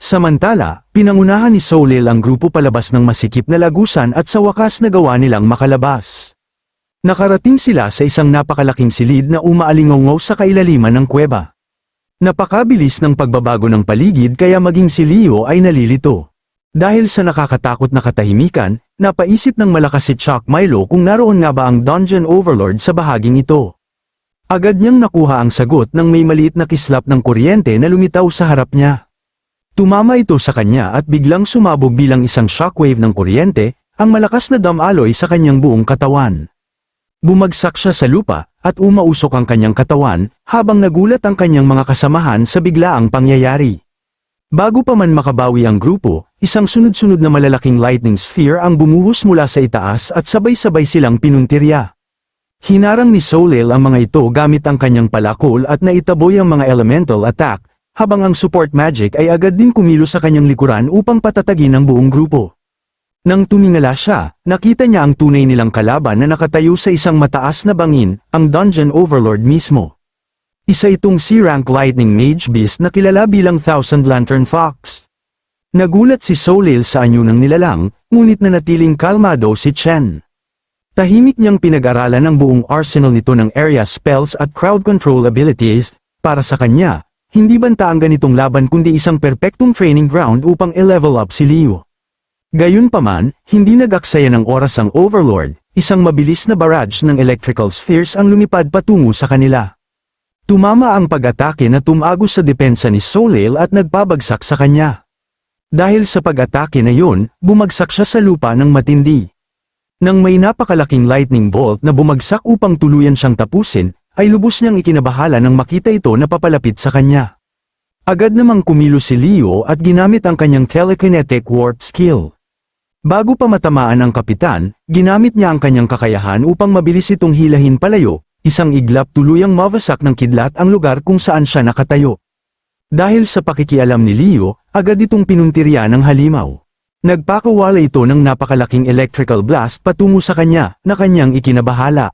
Samantala, pinangunahan ni Soleil ang grupo palabas ng masikip na lagusan at sa wakas nagawa nilang makalabas. Nakarating sila sa isang napakalaking silid na umaalingongaw sa kailaliman ng kuweba. Napakabilis ng pagbabago ng paligid kaya maging si Leo ay nalilito. Dahil sa nakakatakot na katahimikan, napaisip ng malakas si Chuck Milo kung naroon nga ba ang Dungeon Overlord sa bahaging ito. Agad niyang nakuha ang sagot nang may maliit na kislap ng kuryente na lumitaw sa harap niya. Tumama ito sa kanya at biglang sumabog bilang isang shockwave ng kuryente, ang malakas na damaloy sa kanyang buong katawan. Bumagsak siya sa lupa, at umausok ang kanyang katawan, habang nagulat ang kanyang mga kasamahan sa biglaang pangyayari. Bago pa man makabawi ang grupo, isang sunod-sunod na malalaking lightning sphere ang bumuhos mula sa itaas at sabay-sabay silang pinuntirya. Hinarang ni Soleil ang mga ito gamit ang kanyang palakol at naitaboy ang mga elemental attack, habang ang support magic ay agad din kumilos sa kanyang likuran upang patatagin ang buong grupo. Nang tumingala siya, nakita niya ang tunay nilang kalaban na nakatayo sa isang mataas na bangin, ang Dungeon Overlord mismo. Isa itong C-rank Lightning Mage Beast na kilala bilang Thousand Lantern Fox. Nagulat si Soleil sa anyo ng nilalang, ngunit nanatiling kalmado si Chen. Tahimik niyang pinag-aralan ang buong arsenal nito ng area spells at crowd control abilities. Para sa kanya, hindi banta ang ganitong laban kundi isang perpektong training ground upang i-level up si Leo. Gayunpaman, hindi nag-aksaya ng oras ang Overlord, isang mabilis na barrage ng electrical spheres ang lumipad patungo sa kanila. Tumama ang pag-atake na tumagos sa depensa ni Soleil at nagpabagsak sa kanya. Dahil sa pag-atake na yun, bumagsak siya sa lupa ng matindi. Nang may napakalaking lightning bolt na bumagsak upang tuluyan siyang tapusin, ay lubos niyang ikinabahala nang makita ito na papalapit sa kanya. Agad namang kumilos si Leo at ginamit ang kanyang telekinetic warp skill. Bago pa matamaan ang kapitan, ginamit niya ang kanyang kakayahan upang mabilis itong hilahin palayo, isang iglap tuluyang mawasak ng kidlat ang lugar kung saan siya nakatayo. Dahil sa pakikialam ni Leo, agad itong pinuntirya ng halimaw. Nagpakawala ito ng napakalaking electrical blast patungo sa kanya, na kanyang ikinabahala.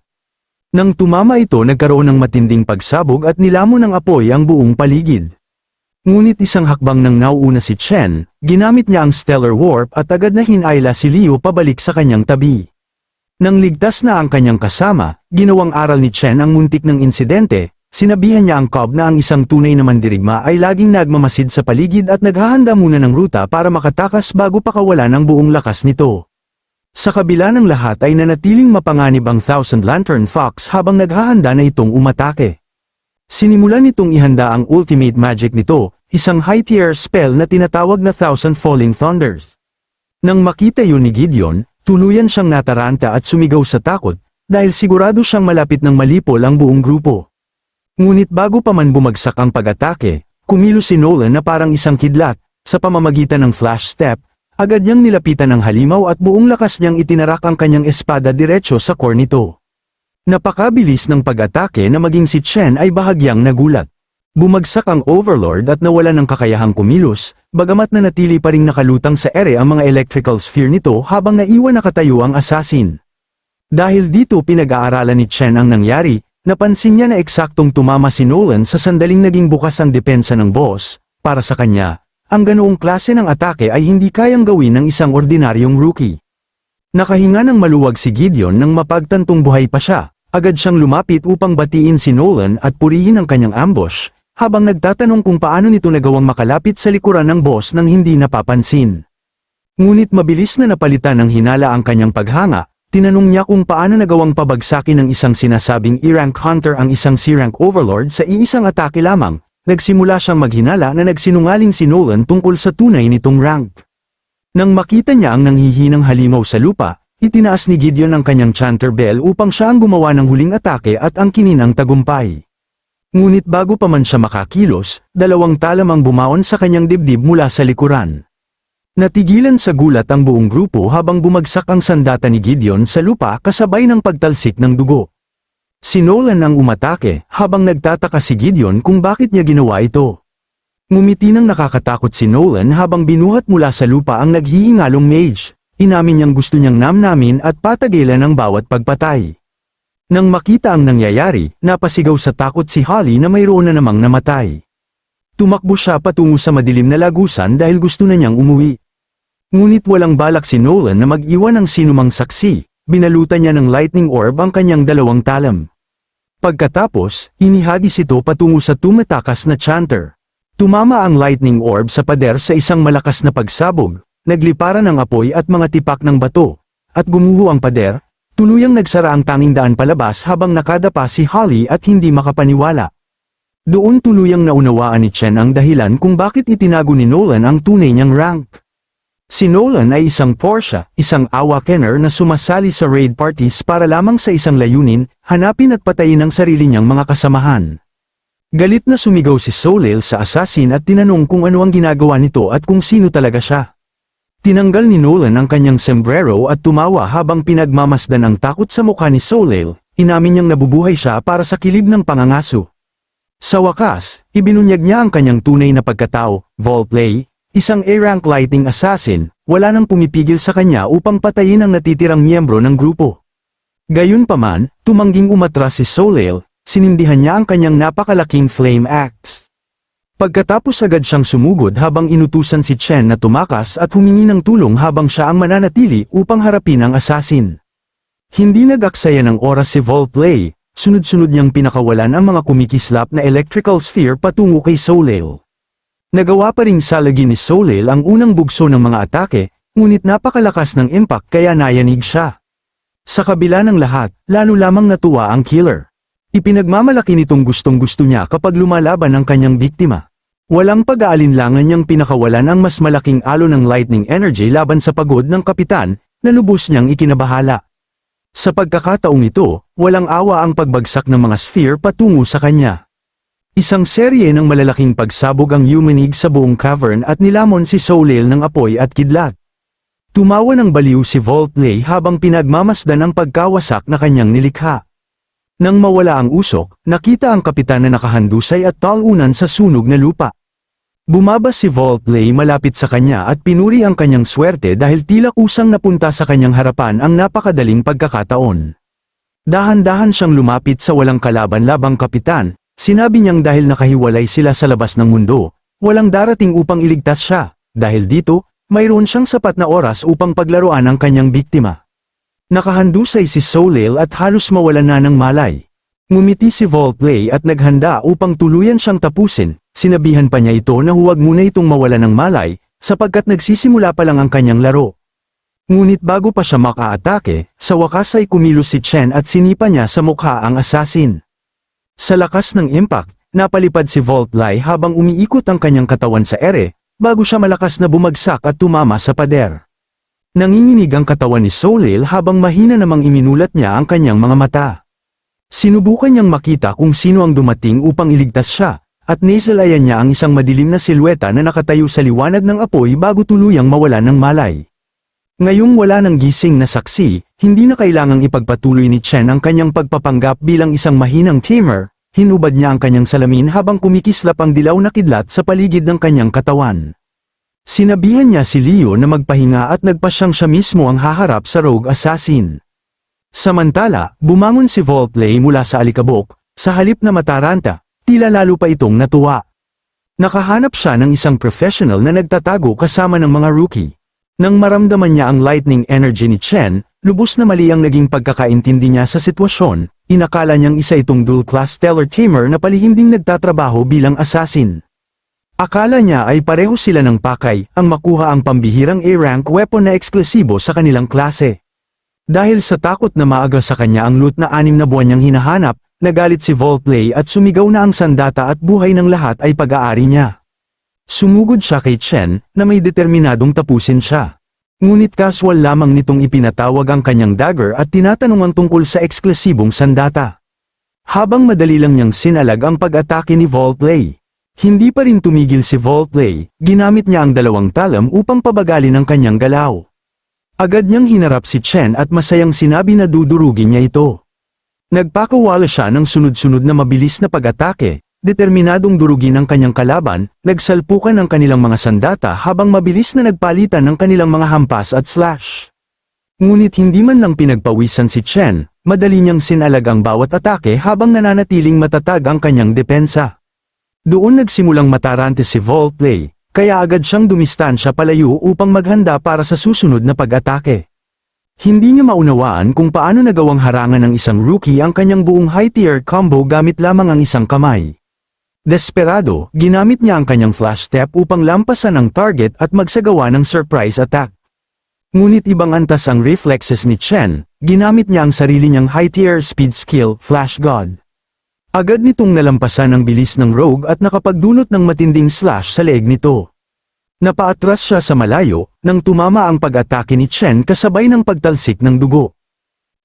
Nang tumama ito nagkaroon ng matinding pagsabog at nilamon ng apoy ang buong paligid. Ngunit isang hakbang nang nauuna si Chen, ginamit niya ang Stellar Warp at agad na hinayla si Leo pabalik sa kanyang tabi. Nang ligtas na ang kanyang kasama, ginawang aral ni Chen ang muntik ng insidente, sinabihan niya ang Cobb na ang isang tunay na mandirigma ay laging nagmamasid sa paligid at naghahanda muna ng ruta para makatakas bago pakawalan ang buong lakas nito. Sa kabila ng lahat ay nanatiling mapanganib ang Thousand Lantern Fox habang naghahanda na itong umatake. Sinimulan nitong ihanda ang ultimate magic nito, isang high-tier spell na tinatawag na Thousand Falling Thunders. Nang makita yun ni Gideon, tuluyan siyang nataranta at sumigaw sa takot, dahil sigurado siyang malapit ng malipol ang buong grupo. Ngunit bago pa man bumagsak ang pag-atake, kumilos si Nolan na parang isang kidlat, sa pamamagitan ng flash step, agad niyang nilapitan ang halimaw at buong lakas niyang itinarak ang kanyang espada diretso sa core nito. Napakabilis ng pag-atake na maging si Chen ay bahagyang nagulat. Bumagsak ang Overlord at nawalan ng kakayahang kumilos, bagamat nanatili pa ring nakalutang sa ere ang mga electrical sphere nito habang naiwan nakatayo ang assassin. Dahil dito pinag-aaralan ni Chen ang nangyari, napansin niya na eksaktong tumama si Nolan sa sandaling naging bukas ang depensa ng boss. Para sa kanya, ang ganoong klase ng atake ay hindi kayang gawin ng isang ordinaryong rookie. Nakahinga ng maluwag si Gideon nang mapagtantong buhay pa siya, agad siyang lumapit upang batiin si Nolan at purihin ang kanyang ambush, habang nagtatanong kung paano nito nagawang makalapit sa likuran ng boss nang hindi napapansin. Ngunit mabilis na napalitan ng hinala ang kanyang paghanga, tinanong niya kung paano nagawang pabagsakin ng isang sinasabing E-rank hunter ang isang C-rank overlord sa iisang atake lamang. Nagsimula siyang maghinala na nagsinungaling si Nolan tungkol sa tunay nitong rank. Nang makita niya ang nanghihinang halimaw sa lupa, itinaas ni Gideon ang kanyang chanter bell upang siya ang gumawa ng huling atake at angkinin ang tagumpay. Ngunit bago pa man siya makakilos, dalawang talam ang bumaon sa kanyang dibdib mula sa likuran. Natigilan sa gulat ang buong grupo habang bumagsak ang sandata ni Gideon sa lupa kasabay ng pagtalsik ng dugo. Si Nolan ang umatake, habang nagtataka si Gideon kung bakit niya ginawa ito. Ngumiti ng nakakatakot si Nolan habang binuhat mula sa lupa ang naghihingalong mage. Inamin niyang gusto niyang namnamin at patagilan ang bawat pagpatay. Nang makita ang nangyayari, napasigaw sa takot si Holly na mayroon na namang namatay. Tumakbo siya patungo sa madilim na lagusan dahil gusto na niyang umuwi. Ngunit walang balak si Nolan na mag-iwan ng sinumang saksi, binalutan niya ng lightning orb ang kanyang dalawang talam. Pagkatapos, inihagis ito patungo sa tumatakas na chanter. Tumama ang lightning orb sa pader sa isang malakas na pagsabog, nagliparan ng apoy at mga tipak ng bato, at gumuho ang pader, tuluyang nagsara ang tanging daan palabas habang nakadapa si Holly at hindi makapaniwala. Doon tuluyang naunawaan ni Chen ang dahilan kung bakit itinago ni Nolan ang tunay niyang rank. Si Nolan ay isang Porsche, isang awakener na sumasali sa raid parties para lamang sa isang layunin, hanapin at patayin ang sarili niyang mga kasamahan. Galit na sumigaw si Soleil sa assassin at tinanong kung ano ang ginagawa nito at kung sino talaga siya. Tinanggal ni Nolan ang kanyang sombrero at tumawa habang pinagmamasdan ang takot sa mukha ni Soleil, inamin niyang nabubuhay siya para sa kilib ng pangangaso. Sa wakas, ibinunyag niya ang kanyang tunay na pagkatao, Voltley, isang A-rank lightning assassin, wala nang pumipigil sa kanya upang patayin ang natitirang miyembro ng grupo. Gayunpaman, tumangging umatras si Soleil, sinindihan niya ang kanyang napakalaking flame axe. Pagkatapos agad siyang sumugod habang inutusan si Chen na tumakas at humingi ng tulong habang siya ang mananatili upang harapin ang assassin. Hindi nag-aksaya ng oras si Voltley, sunod-sunod niyang pinakawalan ang mga kumikislap na electrical sphere patungo kay Soleil. Nagawa pa ring salagin ni Soleil ang unang bugso ng mga atake, ngunit napakalakas ng impact kaya nayanig siya. Sa kabila ng lahat, lalo lamang natuwa ang killer. Ipinagmamalaki nitong gustong-gusto niya kapag lumalaban ang kanyang biktima. Walang pag-aalinlangan niyang pinakawalan ang mas malaking alon ng lightning energy laban sa pagod ng kapitan, na lubos niyang ikinabahala. Sa pagkakataong ito, walang awa ang pagbagsak ng mga sphere patungo sa kanya. Isang serye ng malalaking pagsabog ang yumanig sa buong cavern at nilamon si Soleil ng apoy at kidlat. Tumawa ng baliw si Voltley habang pinagmamasdan ang pagkawasak na kanyang nilikha. Nang mawala ang usok, nakita ang kapitan na nakahandusay at talunan sa sunog na lupa. Bumaba si Voltley malapit sa kanya at pinuri ang kanyang swerte dahil tila kusang napunta sa kanyang harapan ang napakadaling pagkakataon. Dahan-dahan siyang lumapit sa walang kalaban-labang kapitan, sinabi niyang dahil nakahiwalay sila sa labas ng mundo, walang darating upang iligtas siya, dahil dito, mayroon siyang sapat na oras upang paglaruan ang kanyang biktima. Nakahandusay si Soleil at halos mawalan na ng malay. Ngumiti si Voltley at naghanda upang tuluyan siyang tapusin, sinabihan pa niya ito na huwag muna itong mawalan ng malay, sapagkat nagsisimula pa lang ang kanyang laro. Ngunit bago pa siya makaatake, sa wakas ay kumilos si Chen at sinipa niya sa mukha ang assassin. Sa lakas ng impact, napalipad si Voltley habang umiikot ang kanyang katawan sa ere, bago siya malakas na bumagsak at tumama sa pader. Nanginginig ang katawan ni Soleil habang mahina namang iminulat niya ang kanyang mga mata. Sinubukan niyang makita kung sino ang dumating upang iligtas siya, at naisalayan niya ang isang madilim na silweta na nakatayo sa liwanag ng apoy bago tuluyang mawalan ng malay. Ngayong wala ng gising na saksi, hindi na kailangang ipagpatuloy ni Chen ang kanyang pagpapanggap bilang isang mahinang tamer, hinubad niya ang kanyang salamin habang kumikislap ang dilaw na kidlat sa paligid ng kanyang katawan. Sinabihan niya si Leo na magpahinga at nagpasyang siya mismo ang haharap sa rogue assassin. Samantala, bumangon si Voltley mula sa alikabok, sa halip na mataranta, tila lalo pa itong natuwa. Nakahanap siya ng isang professional na nagtatago kasama ng mga rookie. Nang maramdaman niya ang lightning energy ni Chen, lubos na mali ang naging pagkakaintindi niya sa sitwasyon, inakala niyang isa itong dual-class stellar tamer na palihim ding nagtatrabaho bilang assassin. Akala niya ay pareho sila ng pakay, ang makuha ang pambihirang A-rank weapon na eksklusibo sa kanilang klase. Dahil sa takot na maaga sa kanya ang loot na 6 na buwan niyang hinahanap, nagalit si Voltley at sumigaw na ang sandata at buhay ng lahat ay pag-aari niya. Sumugod siya kay Chen, na may determinadong tapusin siya. Ngunit casual lamang nitong ipinatawag ang kanyang dagger at tinatanong ang tungkol sa eksklusibong sandata. Habang madali lang niyang sinalag ang pag-atake ni Voltley. Hindi pa rin tumigil si Voltley, ginamit niya ang dalawang talam upang pabagalin ang kanyang galaw. Agad niyang hinarap si Chen at masayang sinabi na dudurugin niya ito. Nagpakawala siya ng sunod-sunod na mabilis na pag-atake, determinadong durugin ang kanyang kalaban, nagsalpukan ang kanilang mga sandata habang mabilis na nagpalitan ng kanilang mga hampas at slash. Ngunit hindi man lang pinagpawisan si Chen, madali niyang sinalag ang bawat atake habang nananatiling matatag ang kanyang depensa. Doon nagsimulang matarante si Voltley, kaya agad siyang dumistansya palayo upang maghanda para sa susunod na pag-atake. Hindi niya maunawaan kung paano nagawang harangan ng isang rookie ang kanyang buong high-tier combo gamit lamang ang isang kamay. Desperado, ginamit niya ang kanyang flash step upang lampasan ang target at magsagawa ng surprise attack. Ngunit ibang antas ang reflexes ni Chen, ginamit niya ang sarili niyang high-tier speed skill, Flash God. Agad nitong nalampasan ang bilis ng rogue at nakapagdulot ng matinding slash sa leeg nito. Napaatras siya sa malayo, nang tumama ang pag-atake ni Chen kasabay ng pagtalsik ng dugo.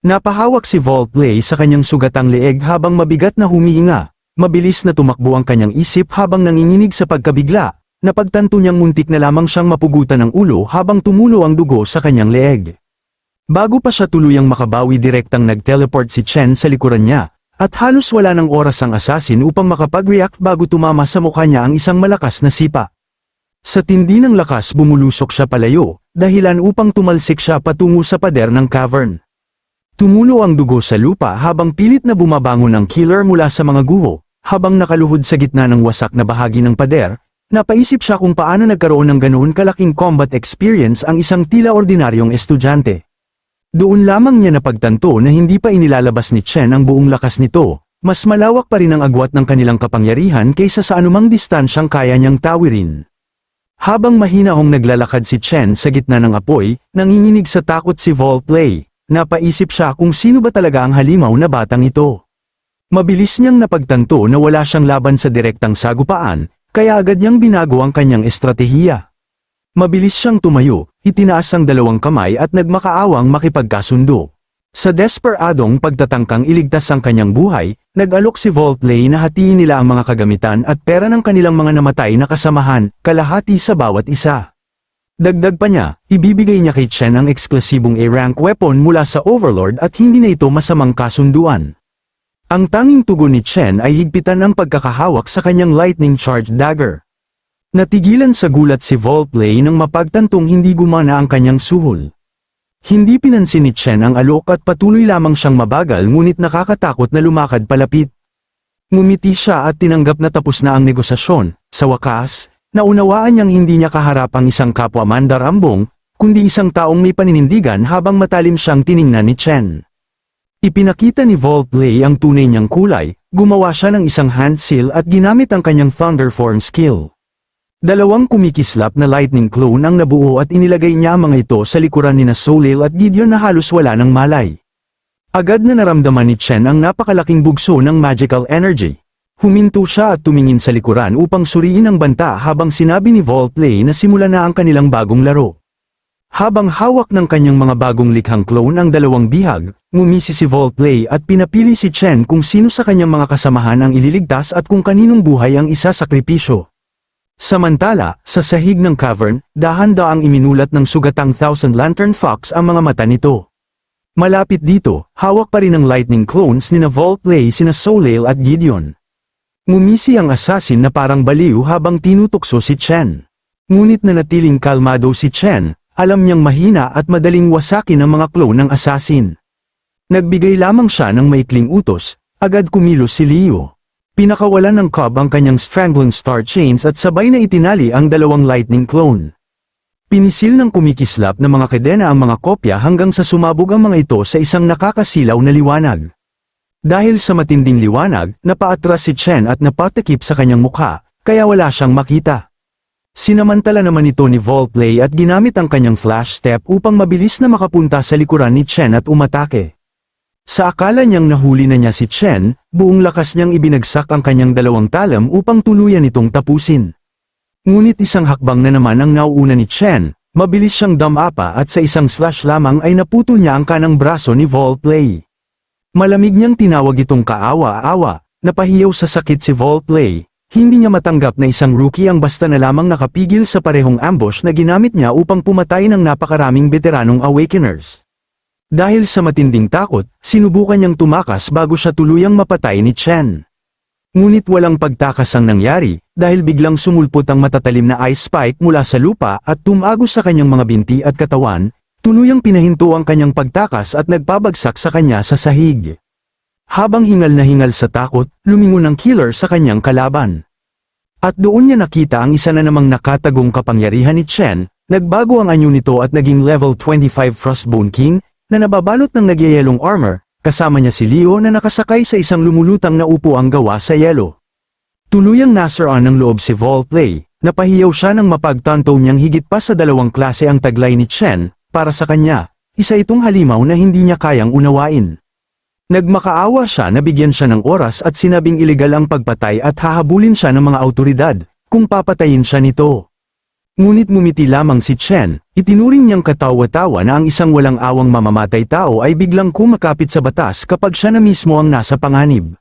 Napahawak si Voltley sa kanyang sugatang leeg habang mabigat na humihinga, mabilis na tumakbo ang kanyang isip habang nanginginig sa pagkabigla, napagtanto niyang muntik na lamang siyang mapugutan ng ulo habang tumulo ang dugo sa kanyang leeg. Bago pa siya tuluyang makabawi direktang nag-teleport si Chen sa likuran niya, at halos wala ng oras ang assassin upang makapag-react bago tumama sa mukha niya ang isang malakas na sipa. Sa tindi ng lakas bumulusok siya palayo, dahilan upang tumalsik siya patungo sa pader ng cavern. Tumulo ang dugo sa lupa habang pilit na bumabangon ang killer mula sa mga guho, habang nakaluhod sa gitna ng wasak na bahagi ng pader, napaisip siya kung paano nagkaroon ng ganoon kalaking combat experience ang isang tila ordinaryong estudyante. Doon lamang niya napagtanto na hindi pa inilalabas ni Chen ang buong lakas nito, mas malawak pa rin ang agwat ng kanilang kapangyarihan kaysa sa anumang distansyang kaya niyang tawirin. Habang mahinahong naglalakad si Chen sa gitna ng apoy, nanginginig sa takot si Voltley, napaisip siya kung sino ba talaga ang halimaw na batang ito. Mabilis niyang napagtanto na wala siyang laban sa direktang sagupaan, kaya agad niyang binago ang kanyang estratehiya. Mabilis siyang tumayo, itinaas ang dalawang kamay at nagmakaawang makipagkasundo. Sa desperadong pagtatangkang iligtas ang kanyang buhay, nag-alok si Voltley na hatiin nila ang mga kagamitan at pera ng kanilang mga namatay na kasamahan, kalahati sa bawat isa. Dagdag pa niya, ibibigay niya kay Chen ang eksklusibong A-rank weapon mula sa Overlord at hindi na ito masamang kasunduan. Ang tanging tugon ni Chen ay higpitan ang pagkakahawak sa kanyang lightning charge dagger. Natigilan sa gulat si Voltley nang mapagtantong hindi gumana ang kanyang suhol. Hindi pinansin ni Chen ang alok at patuloy lamang siyang mabagal ngunit nakakatakot na lumakad palapit. Ngumiti siya at tinanggap na tapos na ang negosasyon. Sa wakas, naunawaan niyang hindi niya kaharap ang isang kapwa mandarambong, kundi isang taong may paninindigan habang matalim siyang tiningnan ni Chen. Ipinakita ni Voltley ang tunay niyang kulay, gumawa siya ng isang hand seal at ginamit ang kanyang thunder form skill. Dalawang kumikislap na lightning clone ang nabuo at inilagay niya ang mga ito sa likuran ni Soleil at Gideon na halos wala ng malay. Agad na naramdaman ni Chen ang napakalaking bugso ng magical energy. Huminto siya at tumingin sa likuran upang suriin ang banta habang sinabi ni Voltley na simula na ang kanilang bagong laro. Habang hawak ng kanyang mga bagong likhang clone ang dalawang bihag, ngumisi si Voltley at pinapili si Chen kung sino sa kanyang mga kasamahan ang ililigtas at kung kaninong buhay ang isasakripisyo. Samantala, sa sahig ng cavern, dahan-daang iminulat ng sugatang Thousand Lantern Fox ang mga mata nito. Malapit dito, hawak pa rin ang lightning clones ni Voltley sina Soleil at Gideon. Ngumisi ang assassin na parang baliw habang tinutukso si Chen. Ngunit nanatiling kalmado si Chen, alam niyang mahina at madaling wasakin ang mga clone ng assassin. Nagbigay lamang siya ng maikling utos, agad kumilos si Leo. Pinakawalan ng Cobb ang kanyang strangling star chains at sabay na itinali ang dalawang lightning clone. Pinisil ng kumikislap na mga kadena ang mga kopya hanggang sa sumabog ang mga ito sa isang nakakasilaw na liwanag. Dahil sa matinding liwanag, napaatras si Chen at napatakip sa kanyang mukha, kaya wala siyang makita. Sinamantala naman ito ni Voltley at ginamit ang kanyang flash step upang mabilis na makapunta sa likuran ni Chen at umatake. Sa akala niyang nahuli na niya si Chen, buong lakas niyang ibinagsak ang kanyang dalawang talam upang tuluyan itong tapusin. Ngunit isang hakbang na naman ang nauuna ni Chen, mabilis siyang dumapa at sa isang slash lamang ay naputol niya ang kanang braso ni Voltley. Malamig niyang tinawag itong kaawa-awa, napahiyaw sa sakit si Voltley, hindi niya matanggap na isang rookie ang basta na lamang nakapigil sa parehong ambush na ginamit niya upang pumatay ng napakaraming veteranong Awakeners. Dahil sa matinding takot, sinubukan niyang tumakas bago siya tuluyang mapatay ni Chen. Ngunit walang pagtakas ang nangyari, dahil biglang sumulpot ang matatalim na ice spike mula sa lupa at tumagos sa kanyang mga binti at katawan, tuluyang pinahinto ang kanyang pagtakas at nagpabagsak sa kanya sa sahig. Habang hingal na hingal sa takot, lumingon ang killer sa kanyang kalaban. At doon niya nakita ang isa na namang nakatagong kapangyarihan ni Chen. Nagbago ang anyo nito at naging level 25 Frostbone King, na nababalot ng nagyayelong armor, kasama niya si Leo na nakasakay sa isang lumulutang na upuang gawa sa yelo. Tuluyang nasaraan ng loob si Voltley, napahiyaw siya nang mapagtanto niyang higit pa sa dalawang klase ang taglay ni Chen, para sa kanya, isa itong halimaw na hindi niya kayang unawain. Nagmakaawa siya na bigyan siya ng oras at sinabing ilegal ang pagpatay at hahabulin siya ng mga awtoridad, kung papatayin siya nito. Ngunit ngumiti lamang si Chen, itinuring niyang katawa-tawa na ang isang walang awang mamamatay tao ay biglang kumakapit sa batas kapag siya na mismo ang nasa panganib.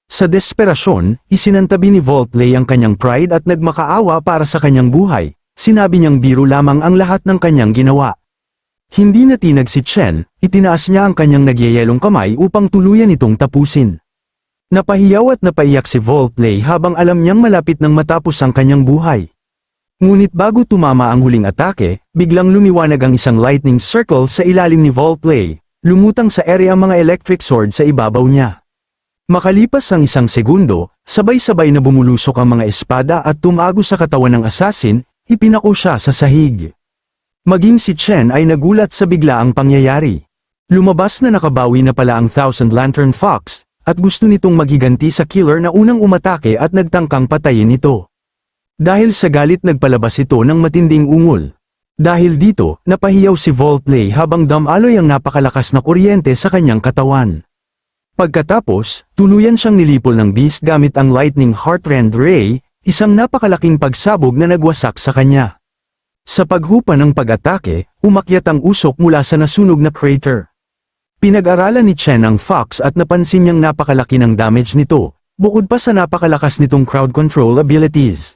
Sa desperasyon, isinantabi ni Voltley ang kanyang pride at nagmakaawa para sa kanyang buhay, sinabi niyang biro lamang ang lahat ng kanyang ginawa. Hindi natinag si Chen, itinaas niya ang kanyang nagyayelong kamay upang tuluyan itong tapusin. Napahiyaw at napaiyak si Voltley habang alam niyang malapit nang matapos ang kanyang buhay. Ngunit bago tumama ang huling atake, biglang lumiwanag ang isang lightning circle sa ilalim ni Voltley, lumutang sa area ang mga electric sword sa ibabaw niya. Makalipas ang isang segundo, sabay-sabay na bumulusok ang mga espada at tumago sa katawan ng assassin, ipinako siya sa sahig. Maging si Chen ay nagulat sa biglaang pangyayari. Lumabas na nakabawi na pala ang Thousand Lantern Fox, at gusto nitong maghiganti sa killer na unang umatake at nagtangkang patayin ito. Dahil sa galit nagpalabas ito ng matinding ungol. Dahil dito, napahiyaw si Voltley habang damaloy ang napakalakas na kuryente sa kanyang katawan. Pagkatapos, tuluyan siyang nilipol ng beast gamit ang Lightning Heartrend Ray, isang napakalaking pagsabog na nagwasak sa kanya. Sa paghupa ng pag-atake, umakyat ang usok mula sa nasunog na crater. Pinag-aralan ni Chen ang Fox at napansin niyang napakalaki ng damage nito, bukod pa sa napakalakas nitong crowd control abilities.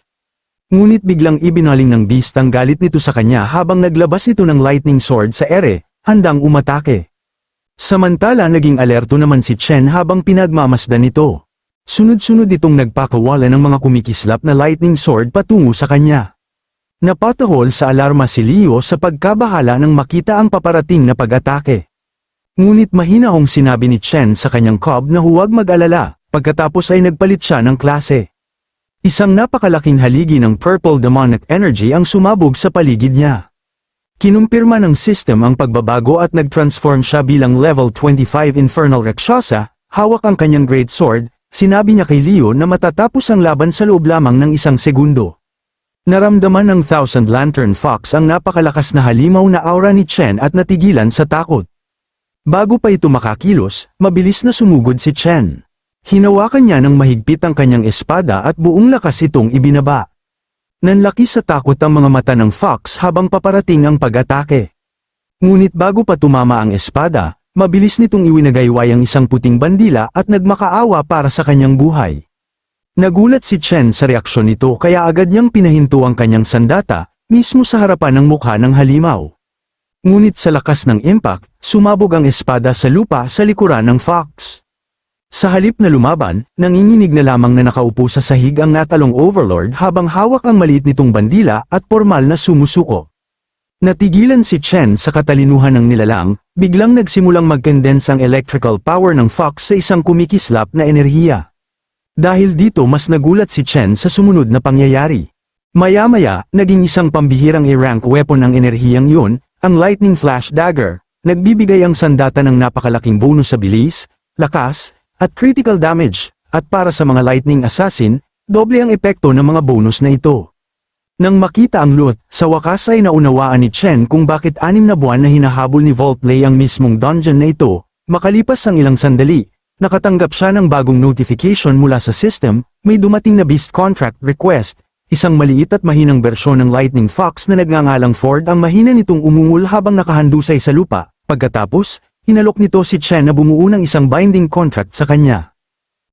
Ngunit biglang ibinaling ng beast ang galit nito sa kanya habang naglabas ito ng lightning sword sa ere, handang umatake. Samantala naging alerto naman si Chen habang pinagmamasdan nito. Sunod-sunod itong nagpakawala ng mga kumikislap na lightning sword patungo sa kanya. Napatahol sa alarma si Leo sa pagkabahala nang makita ang paparating na pag-atake. Ngunit mahinahong sinabi ni Chen sa kanyang cob na huwag mag-alala, pagkatapos ay nagpalit siya ng klase. Isang napakalaking haligi ng purple demonic energy ang sumabog sa paligid niya. Kinumpirma ng system ang pagbabago at nag-transform siya bilang level 25 Infernal Rakshasa, hawak ang kanyang great sword, sinabi niya kay Leo na matatapos ang laban sa loob lamang ng isang segundo. Naramdaman ng Thousand Lantern Fox ang napakalakas na halimaw na aura ni Chen at natigilan sa takot. Bago pa ito makakilos, mabilis na sumugod si Chen. Hinawakan niya ng mahigpit ang kanyang espada at buong lakas itong ibinaba. Nanlaki sa takot ang mga mata ng Fox habang paparating ang pag-atake. Ngunit bago pa tumama ang espada, mabilis nitong iwinagayway ang isang puting bandila at nagmakaawa para sa kanyang buhay. Nagulat si Chen sa reaksyon nito kaya agad niyang pinahinto ang kanyang sandata, mismo sa harapan ng mukha ng halimaw. Ngunit sa lakas ng impact, sumabog ang espada sa lupa sa likuran ng Fox. Sa halip na lumaban, nanginginig na lamang na nakaupo sa sahig ang natalong Overlord habang hawak ang maliit nitong bandila at pormal na sumusuko. Natigilan si Chen sa katalinuhan ng nilalang, biglang nagsimulang mag-condense ang electrical power ng Fox sa isang kumikislap na enerhiya. Dahil dito mas nagulat si Chen sa sumunod na pangyayari. Maya-maya, naging isang pambihirang i-rank weapon ang enerhiyang yun, ang Lightning Flash Dagger, nagbibigay ang sandata ng napakalaking bonus sa bilis, lakas, at critical damage, at para sa mga Lightning Assassin, doble ang epekto ng mga bonus na ito. Nang makita ang loot, sa wakas ay naunawaan ni Chen kung bakit 6 na buwan na hinahabol ni Voltley ang mismong dungeon na ito. Makalipas ang ilang sandali, nakatanggap siya ng bagong notification mula sa system, may dumating na beast contract request, isang maliit at mahinang bersyon ng Lightning Fox na nagngangalang Ford ang mahina nitong umungol habang nakahandusay sa lupa. Pagkatapos, inalok nito si Chen na bumuo ng isang binding contract sa kanya.